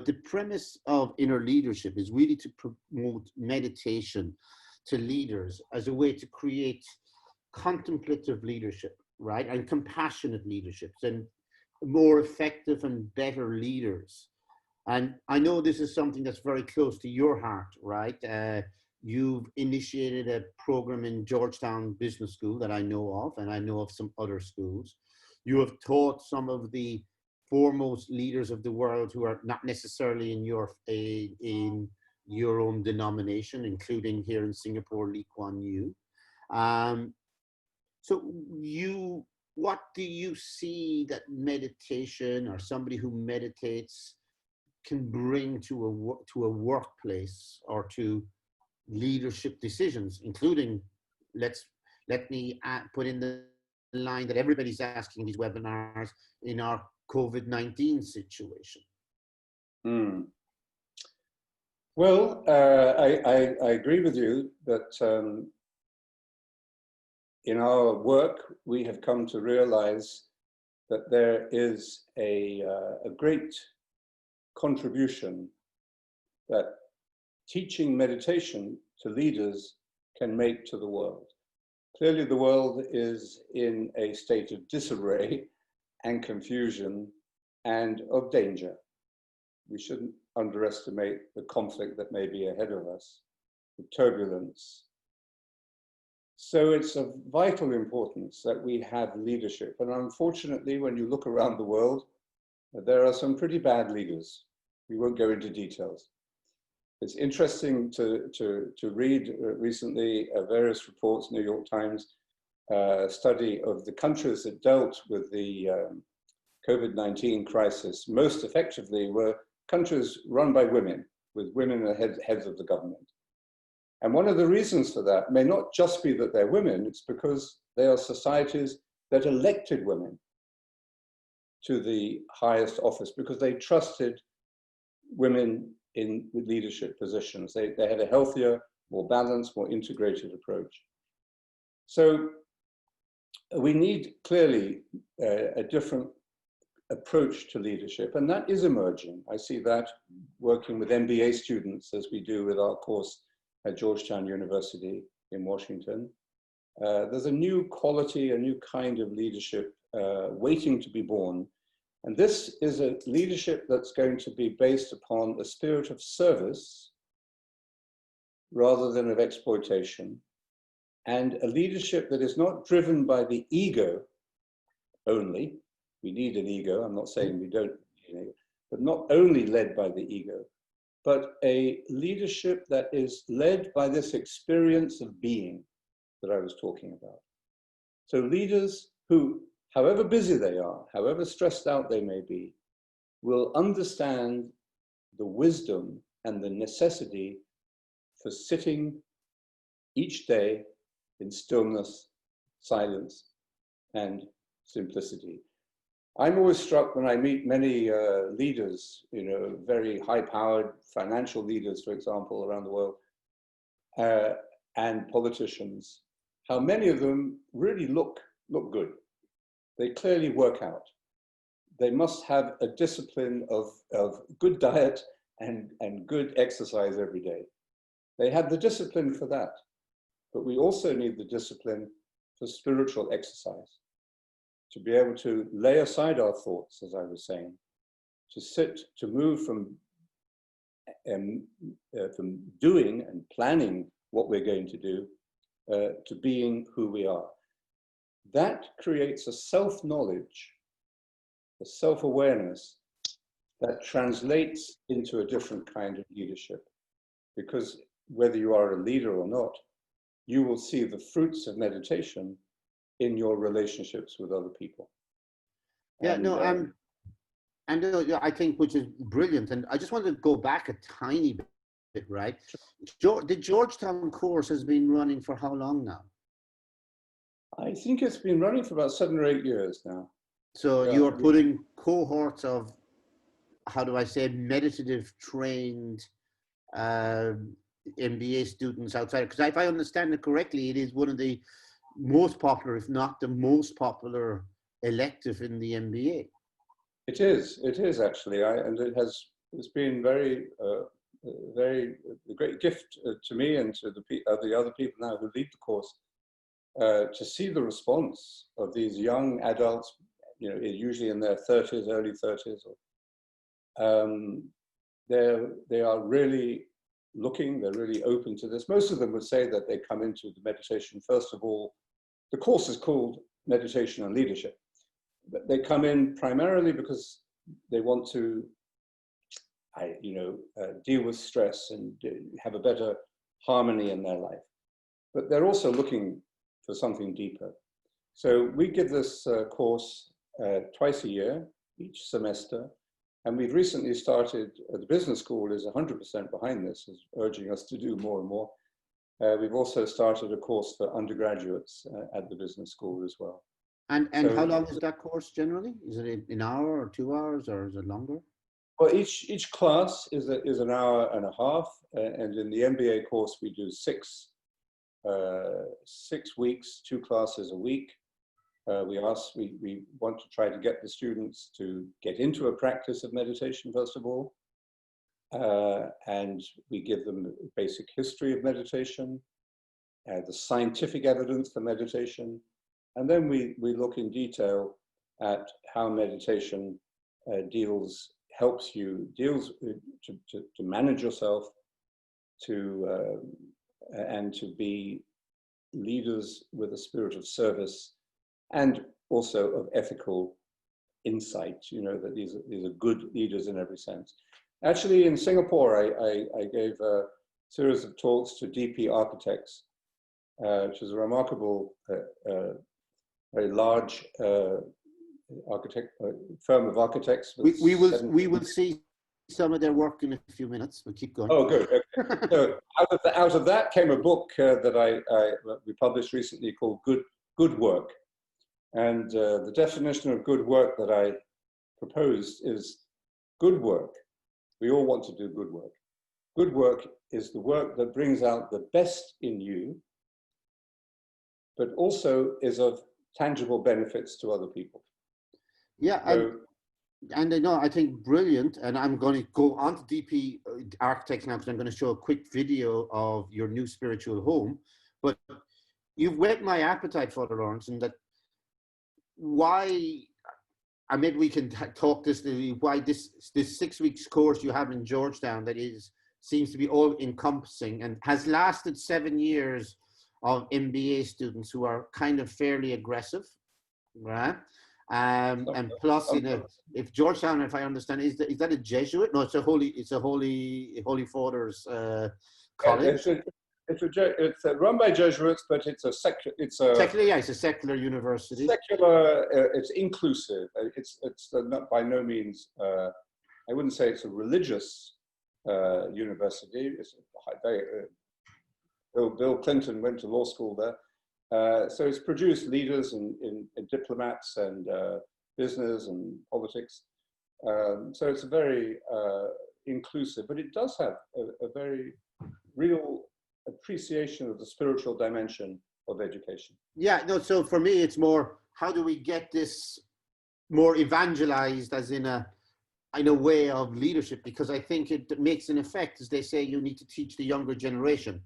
the premise of inner leadership is really to promote meditation to leaders as a way to create contemplative leadership, right? And compassionate leaderships and more effective and better leaders. And I know this is something that's very close to your heart, right? You've initiated a program in Georgetown Business School that I know of, and I know of some other schools. You have taught some of the foremost leaders of the world who are not necessarily in your own denomination, including here in Singapore, Lee Kuan Yew. So what do you see that meditation or somebody who meditates can bring to a workplace or to leadership decisions, including, let me put in the line that everybody's asking in these webinars, in our COVID-19 situation? Well, I agree with you that in our work, we have come to realize that there is a great contribution that teaching meditation to leaders can make to the world. Clearly, the world is in a state of disarray and confusion and of danger. We shouldn't underestimate the conflict that may be ahead of us, the turbulence. So it's of vital importance that we have leadership. And unfortunately, when you look around the world, there are some pretty bad leaders. We won't go into details. It's interesting to read recently various reports, New York Times, study of the countries that dealt with the COVID-19 crisis most effectively were countries run by women, with women as heads of the government. And one of the reasons for that may not just be that they're women, it's because they are societies that elected women to the highest office because they trusted women in leadership positions. They had a healthier, more balanced, more integrated approach. So we need clearly a different approach to leadership, and that is emerging. I see that working with MBA students as we do with our course at Georgetown University in Washington. There's a new quality, a new kind of leadership waiting to be born. And this is a leadership that's going to be based upon a spirit of service rather than of exploitation, and a leadership that is not driven by the ego only. We need an ego, I'm not saying we don't need an ego, but not only led by the ego, but a leadership that is led by this experience of being that I was talking about. So leaders who, however busy they are, however stressed out they may be, will understand the wisdom and the necessity for sitting each day in stillness, silence, and simplicity. I'm always struck when I meet many leaders, very high-powered financial leaders, for example, around the world, and politicians, how many of them really look good. They clearly work out. They must have a discipline of good diet and good exercise every day. They have the discipline for that, but we also need the discipline for spiritual exercise, to be able to lay aside our thoughts, as I was saying, to sit, to move from doing and planning what we're going to do to being who we are. That creates a self-knowledge, a self-awareness that translates into a different kind of leadership. Because whether you are a leader or not, you will see the fruits of meditation in your relationships with other people. Yeah, I think, which is brilliant. And I just wanted to go back a tiny bit, right? The Georgetown course has been running for how long now? I think it's been running for about 7 or 8 years now. So you are putting cohorts of, how do I say, meditative trained MBA students outside. Because if I understand it correctly, it is one of the most popular, if not the most popular elective in the MBA. It is actually, and it has it's been very, very a great gift to me and to the other people now who lead the course, to see the response of these young adults, usually in their 30s, early 30s. They are really looking, they're really open to this. Most of them would say that they come into the meditation, first of all, the course is called Meditation and Leadership. But they come in primarily because they want to, deal with stress and have a better harmony in their life. But they're also looking for something deeper. So we give this course twice a year, each semester. And we've recently started, the business school is 100% behind this, is urging us to do more and more. We've also started a course for undergraduates at the business school as well. And how long is that course generally? Is it an hour or 2 hours, or is it longer? Well, each class is an hour and a half, and in the MBA course we do 6 weeks, 2 classes a week. We want to try to get the students to get into a practice of meditation first of all, and we give them a basic history of meditation, the scientific evidence for meditation, and then we look in detail at how meditation helps you to manage yourself, and to be leaders with a spirit of service and also of ethical insight, that these are good leaders in every sense. Actually, in Singapore, I gave a series of talks to DP Architects, which is a remarkable, very large firm of architects. We will see some of their work in a few minutes. We'll keep going. Oh, good. Okay. So out of that came a book that we published recently called Good Work. And the definition of good work that I proposed is good work. We all want to do good work. Good work is the work that brings out the best in you, but also is of tangible benefits to other people. Yeah, and I think brilliant. And I'm going to go on to DP Architects now because I'm going to show a quick video of your new spiritual home. But you've whet my appetite, Father Laurence, and that why, and maybe we can talk this, why this 6 weeks course you have in Georgetown that seems to be all encompassing and has lasted 7 years of MBA students who are kind of fairly aggressive, right? And plus, if Georgetown, if I understand, is that a Jesuit? No, it's a Holy Father's college. Yeah, it's run by Jesuits, but it's a secular university. Secular, it's inclusive. It's not by no means. I wouldn't say it's a religious university. It's Bill Clinton went to law school there, so it's produced leaders in diplomats and business and politics. So it's very inclusive, but it does have a very real appreciation of the spiritual dimension of education. Yeah, no, so for me, it's more, how do we get this more evangelized as in a way of leadership? Because I think it makes an effect, as they say, you need to teach the younger generation.